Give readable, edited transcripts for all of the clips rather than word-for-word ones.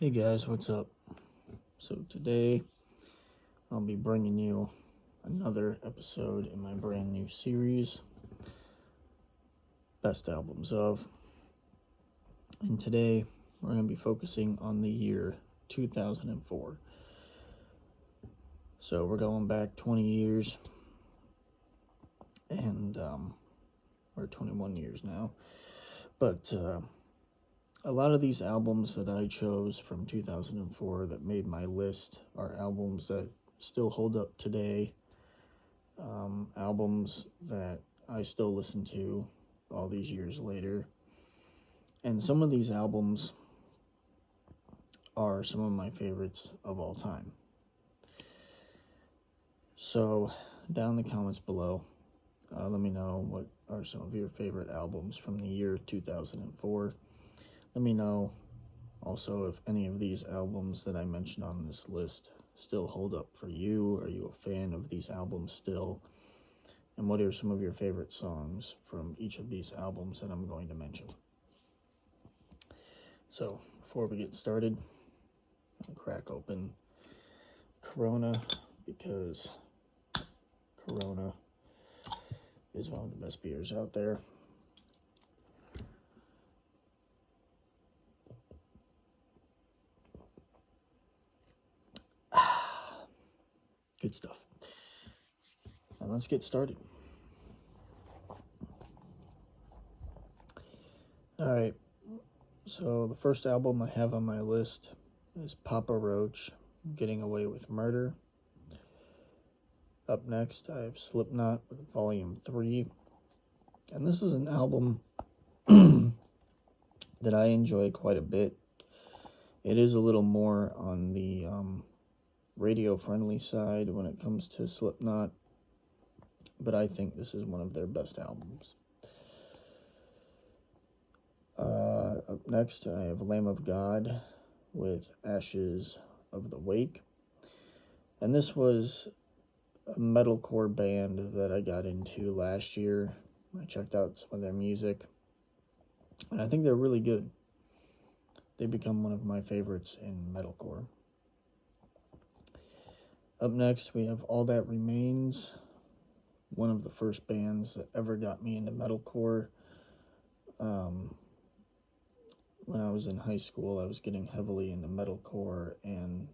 Hey guys, what's up? So today I'll be bringing you another episode in my brand new series, Best Albums of. And today we're going to be focusing on the year 2004. So we're going back 20 years, and we're 21 years now. But a lot of these albums that I chose from 2004 that made my list are albums that still hold up today, albums that I still listen to all these years later. And some of these albums are some of my favorites of all time. So, down in the comments below, let me know what are some of your favorite albums from the year 2004. Let me know also if any of these albums that I mentioned on this list still hold up for you. Are you a fan of these albums still? And what are some of your favorite songs from each of these albums that I'm going to mention? So, before we get started, I'll crack open Corona, because Corona is one of the best beers out there. Good stuff. Now let's get started. Alright, so the first album I have on my list is Papa Roach, Getting Away with Murder. Up next, I have Slipknot with Volume 3. And this is an album that I enjoy quite a bit. It is a little more on the radio-friendly side when it comes to Slipknot, but I think this is one of their best albums. Up next, I have Lamb of God with Ashes of the Wake. And this was a metalcore band that I got into last year. I checked out some of their music, and I think they're really good. They become one of my favorites in metalcore. Up next, we have All That Remains, one of the first bands that ever got me into metalcore. When I was in high school, I was getting heavily into metalcore, and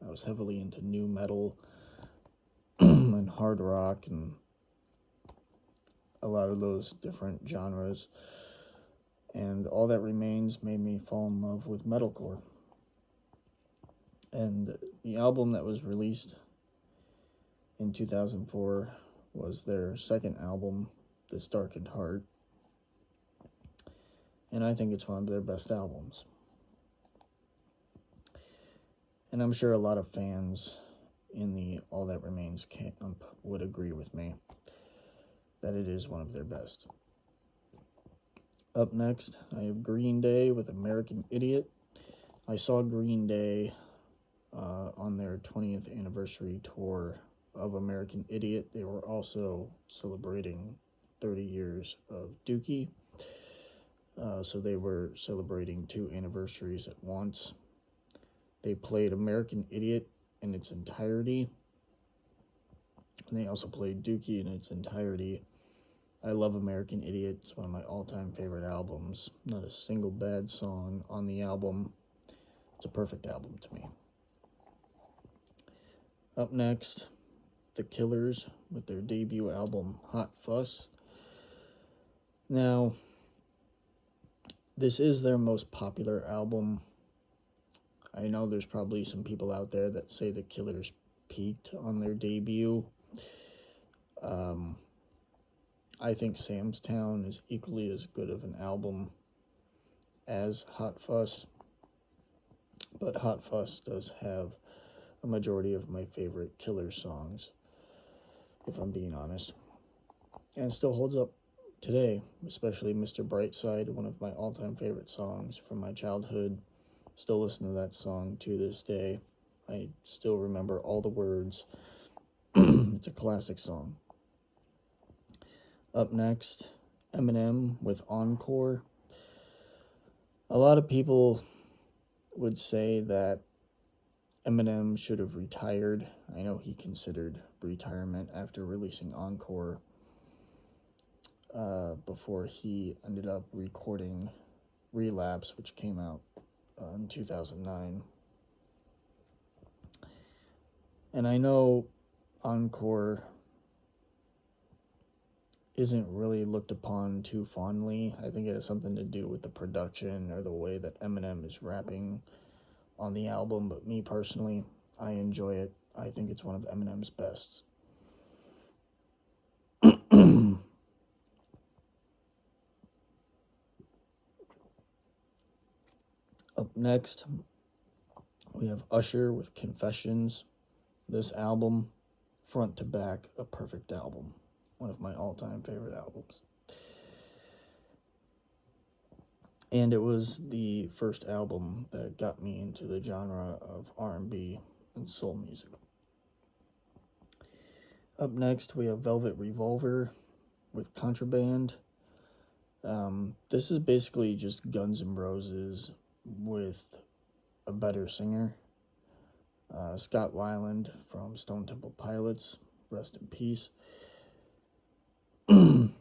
I was heavily into nu metal and hard rock and a lot of those different genres. And All That Remains made me fall in love with metalcore. And the album that was released in 2004 was their second album, This Darkened Heart. And I think it's one of their best albums. And I'm sure a lot of fans in the All That Remains camp would agree with me that it is one of their best. Up next, I have Green Day with American Idiot. I saw Green Day on their 20th anniversary tour of American Idiot. They were also celebrating 30 years of Dookie. So they were celebrating two anniversaries at once. They played American Idiot in its entirety, and they also played Dookie in its entirety. I love American Idiot. It's one of my all-time favorite albums. Not a single bad song on the album. It's a perfect album to me. Up next, The Killers with their debut album, Hot Fuss. Now, this is their most popular album. I know there's probably some people out there that say the Killers peaked on their debut. I think Sam's Town is equally as good of an album as Hot Fuss, but Hot Fuss does have a majority of my favorite Killers songs, if I'm being honest. And it still holds up today, especially Mr. Brightside, one of my all-time favorite songs from my childhood. Still listen to that song to this day. I still remember all the words. It's a classic song. Up next, Eminem with Encore. A lot of people would say that Eminem should have retired. I know he considered retirement after releasing Encore before he ended up recording Relapse, which came out in 2009. And I know Encore isn't really looked upon too fondly. I think it has something to do with the production or the way that Eminem is rapping on the album, but me personally, I enjoy it. I think it's one of Eminem's bests. Up next, we have Usher with Confessions. This album, front to back, a perfect album. One of my all-time favorite albums. And it was the first album that got me into the genre of R&B and soul music. Up next, we have Velvet Revolver with Contraband. This is basically just Guns N' Roses with a better singer. Scott Weiland from Stone Temple Pilots, rest in peace. And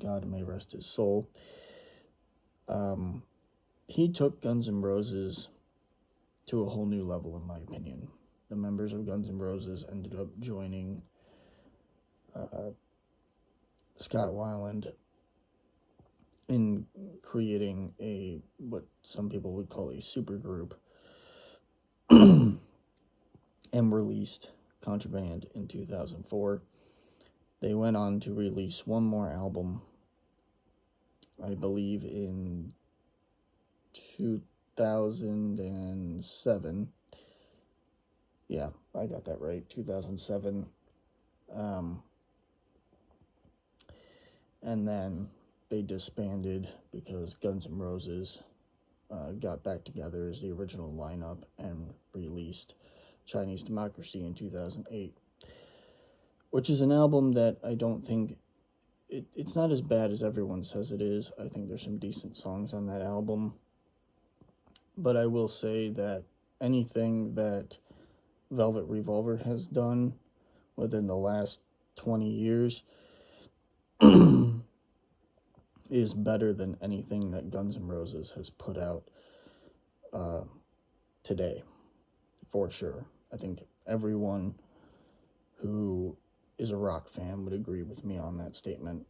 God may rest his soul. He took Guns N' Roses to a whole new level, in my opinion. The members of Guns N' Roses ended up joining Scott Weiland in creating what some people would call a supergroup, and released Contraband in 2004. They went on to release one more album, I believe in 2007. Yeah, I got that right, 2007. And then they disbanded because Guns N' Roses got back together as the original lineup and released Chinese Democracy in 2008, which is an album that I don't think, it's not as bad as everyone says it is. I think there's some decent songs on that album, but I will say that anything that Velvet Revolver has done within the last 20 years is better than anything that Guns N' Roses has put out today, for sure. I think everyone who is a rock fan would agree with me on that statement.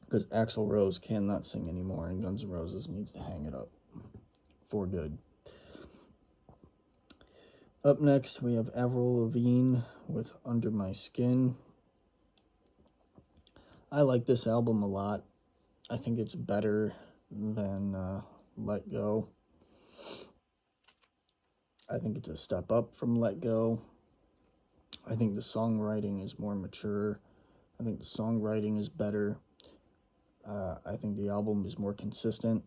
Because Axl Rose cannot sing anymore, and Guns N' Roses needs to hang it up for good. Up next, we have Avril Lavigne with Under My Skin. I like this album a lot. I think it's better than Let Go. I think it's a step up from Let Go. I think the songwriting is more mature. I think the songwriting is better. I think the album is more consistent.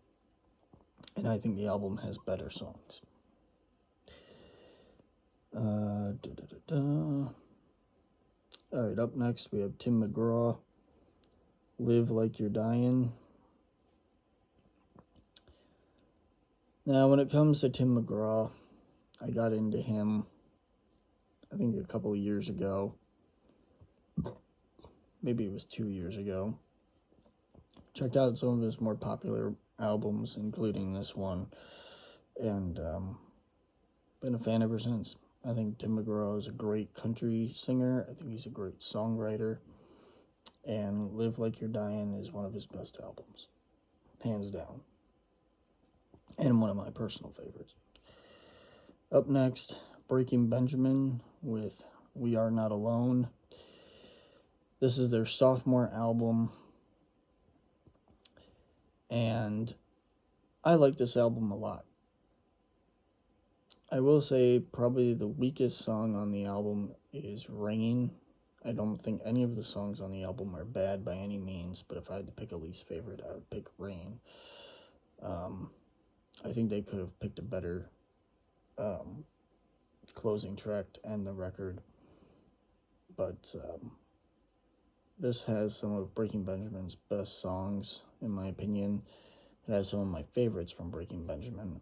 And I think the album has better songs. Alright, up next we have Tim McGraw, Live Like You're Dying. Now, when it comes to Tim McGraw, I got into him, I think a couple of years ago. Maybe it was 2 years ago. Checked out some of his more popular albums, including this one, and been a fan ever since. I think Tim McGraw is a great country singer. I think he's a great songwriter, and Live Like You're Dying is one of his best albums, hands down, and one of my personal favorites. Up next, Breaking Benjamin with We Are Not Alone. This is their sophomore album, and I like this album a lot. I will say probably the weakest song on the album is Rain. I don't think any of the songs on the album are bad by any means, but if I had to pick a least favorite, I would pick Rain. I think they could have picked a better closing track to end the record, but this has some of Breaking Benjamin's best songs, in my opinion. It has some of my favorites from Breaking Benjamin.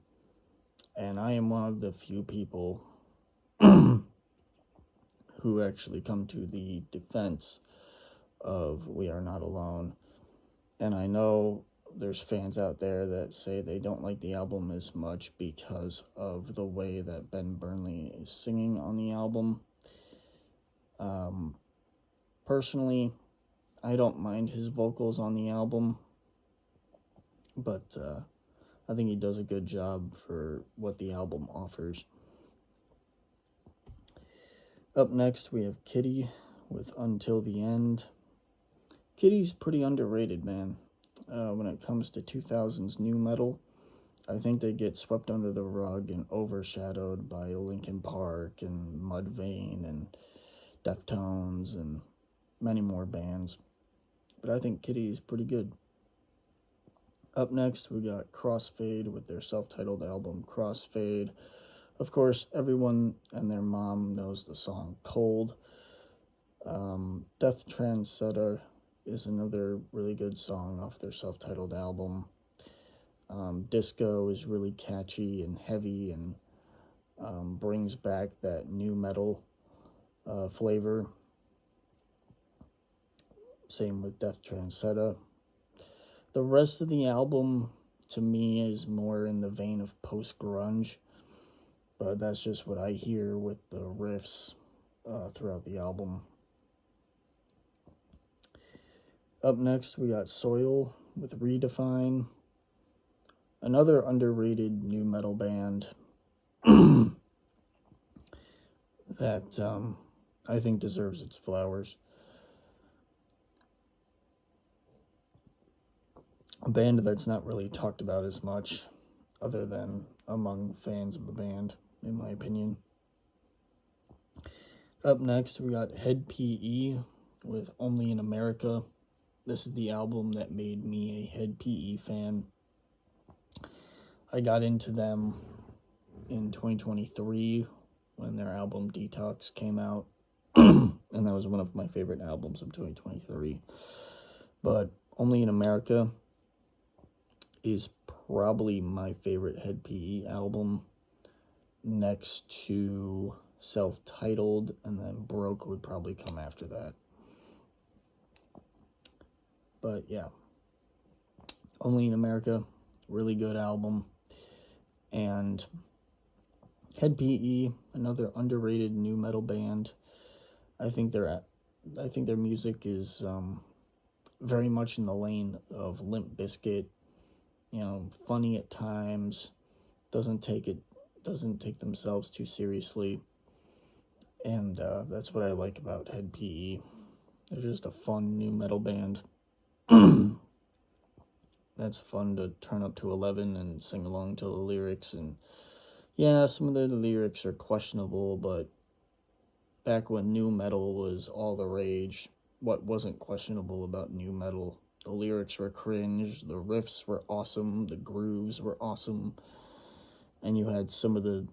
And I am one of the few people who actually come to the defense of We Are Not Alone. And I know there's fans out there that say they don't like the album as much because of the way that Ben Burnley is singing on the album. Personally, I don't mind his vocals on the album, but I think he does a good job for what the album offers. Up next, we have Kitty with Until the End. Kitty's pretty underrated, man. When it comes to 2000s nu metal, I think they get swept under the rug and overshadowed by Linkin Park and Mudvayne and Deftones and many more bands. But I think Kitty is pretty good. Up next, we got Crossfade with their self-titled album, Crossfade. Of course, everyone and their mom knows the song Cold. Death Transcender is another really good song off their self-titled album. Disco is really catchy and heavy and brings back that nu metal flavor. Same with Death Transcender. The rest of the album, to me, is more in the vein of post-grunge, but that's just what I hear with the riffs throughout the album. Up next, we got Soil with Redefine, another underrated nu metal band that I think deserves its flowers. A band that's not really talked about as much, other than among fans of the band, in my opinion. Up next, we got Hed PE with Only in America. This is the album that made me a Hed PE fan. I got into them in 2023 when their album Detox came out, and that was one of my favorite albums of 2023. But Only in America is probably my favorite Hed PE album, next to Self-Titled, and then Broke would probably come after that. But yeah, Only in America, really good album. And Hed PE, another underrated nu metal band. I think their music is very much in the lane of Limp Bizkit. You know, funny at times, doesn't take themselves too seriously, and that's what I like about Hed PE. They're just a fun nu metal band. That's fun to turn up to 11 and sing along to the lyrics. And yeah, some of the lyrics are questionable, but back when nu metal was all the rage, what wasn't questionable about nu metal? The lyrics were cringe, the riffs were awesome, the grooves were awesome, and you had some of the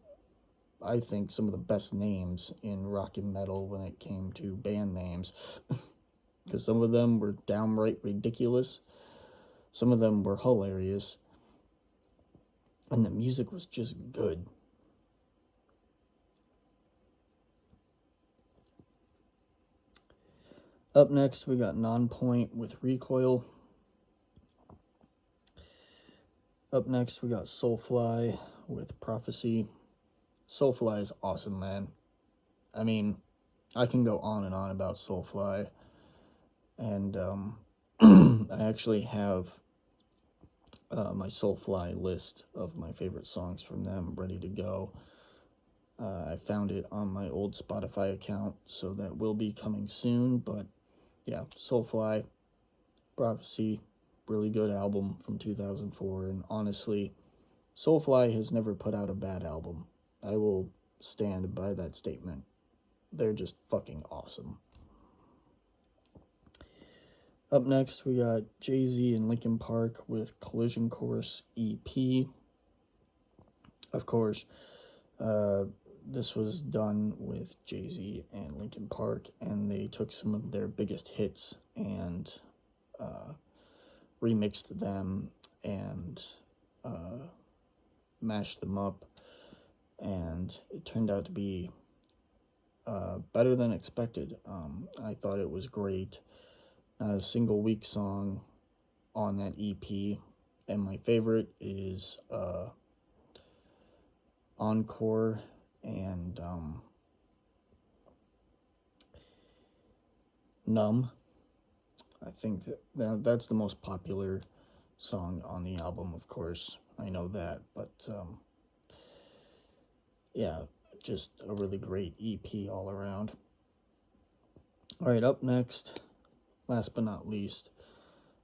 best names in rock and metal when it came to band names. Because some of them were downright ridiculous, some of them were hilarious, and the music was just good. Up next, we got Nonpoint with Recoil. Up next, we got Soulfly with Prophecy. Soulfly is awesome, man. I mean, I can go on and on about Soulfly. And I actually have my Soulfly list of my favorite songs from them ready to go. I found it on my old Spotify account, so that will be coming soon. But yeah, Soulfly, Prophecy, really good album from 2004. And honestly, Soulfly has never put out a bad album. I will stand by that statement. They're just fucking awesome. Up next, we got Jay-Z and Linkin Park with Collision Course EP. Of course, this was done with Jay-Z and Linkin Park, and they took some of their biggest hits and remixed them and mashed them up, and it turned out to be better than expected. I thought it was great. Not a single weak song on that EP, and my favorite is Encore and Numb. I think that's the most popular song on the album, of course. I know that, but yeah, just a really great EP all around. All right, up next, last but not least,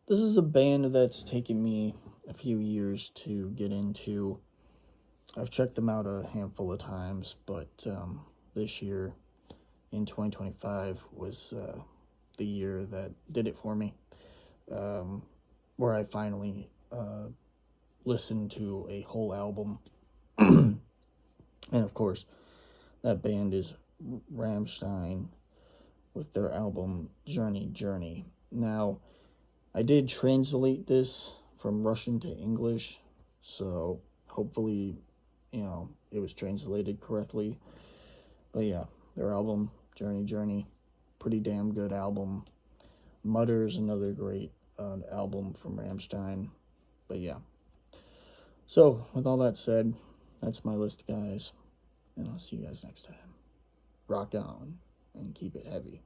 this is a band that's taken me a few years to get into. I've checked them out a handful of times, but this year, in 2025, was the year that did it for me, where I finally listened to a whole album. And of course, that band is Rammstein with their album Journey. Now, I did translate this from Russian to English, so hopefully, it was translated correctly. But yeah, their album Journey, pretty damn good album. Mutter's another great album from Rammstein. But yeah. So, with all that said, that's my list, guys. And I'll see you guys next time. Rock on and keep it heavy.